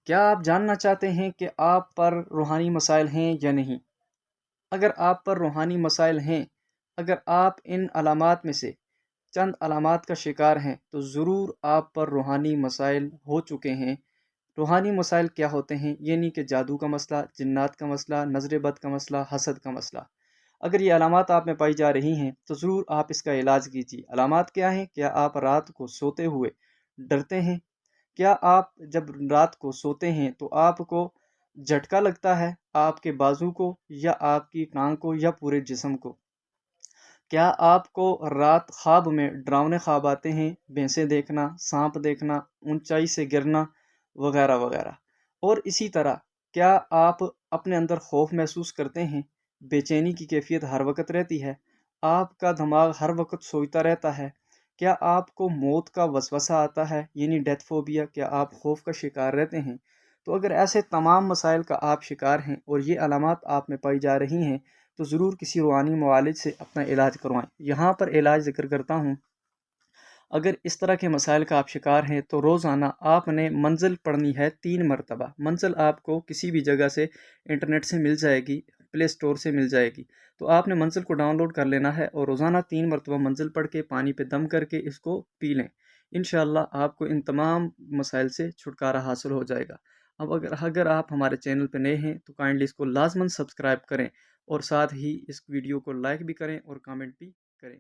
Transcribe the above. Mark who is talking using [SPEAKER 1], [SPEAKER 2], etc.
[SPEAKER 1] کیا آپ جاننا چاہتے ہیں کہ آپ پر روحانی مسائل ہیں یا نہیں؟ اگر آپ پر روحانی مسائل ہیں، اگر آپ ان علامات میں سے چند علامات کا شکار ہیں تو ضرور آپ پر روحانی مسائل ہو چکے ہیں۔ روحانی مسائل کیا ہوتے ہیں؟ یعنی کہ جادو کا مسئلہ، جنات کا مسئلہ، نظر بد کا مسئلہ، حسد کا مسئلہ۔ اگر یہ علامات آپ میں پائی جا رہی ہیں تو ضرور آپ اس کا علاج کیجیے۔ علامات کیا ہیں؟ کیا آپ رات کو سوتے ہوئے ڈرتے ہیں؟ کیا آپ جب رات کو سوتے ہیں تو آپ کو جھٹکا لگتا ہے، آپ کے بازو کو یا آپ کی ٹانگ کو یا پورے جسم کو؟ کیا آپ کو رات خواب میں ڈراؤنے خواب آتے ہیں؟ بھینسیں دیکھنا، سانپ دیکھنا، اونچائی سے گرنا وغیرہ وغیرہ؟ اور اسی طرح کیا آپ اپنے اندر خوف محسوس کرتے ہیں؟ بے چینی کی کیفیت ہر وقت رہتی ہے؟ آپ کا دماغ ہر وقت سوچتا رہتا ہے؟ کیا آپ کو موت کا وسوسہ آتا ہے یعنی ڈیتھ فوبیا؟ کیا آپ خوف کا شکار رہتے ہیں؟ تو اگر ایسے تمام مسائل کا آپ شکار ہیں اور یہ علامات آپ میں پائی جا رہی ہیں تو ضرور کسی روحانی معالج سے اپنا علاج کروائیں۔ یہاں پر علاج ذکر کرتا ہوں، اگر اس طرح کے مسائل کا آپ شکار ہیں تو روزانہ آپ نے منزل پڑھنی ہے 3 مرتبہ۔ منزل آپ کو کسی بھی جگہ سے انٹرنیٹ سے مل جائے گی، پلے اسٹور سے مل جائے گی، تو آپ نے منزل کو ڈاؤن لوڈ کر لینا ہے اور روزانہ 3 مرتبہ منزل پڑھ کے پانی پہ دم کر کے اس کو پی لیں۔ انشاءاللہ آپ کو ان تمام مسائل سے چھٹکارا حاصل ہو جائے گا۔ اب اگر آپ ہمارے چینل پہ نئے ہیں تو کائنڈلی اس کو لازماً سبسکرائب کریں اور ساتھ ہی اس ویڈیو کو لائک بھی کریں اور کامنٹ بھی کریں۔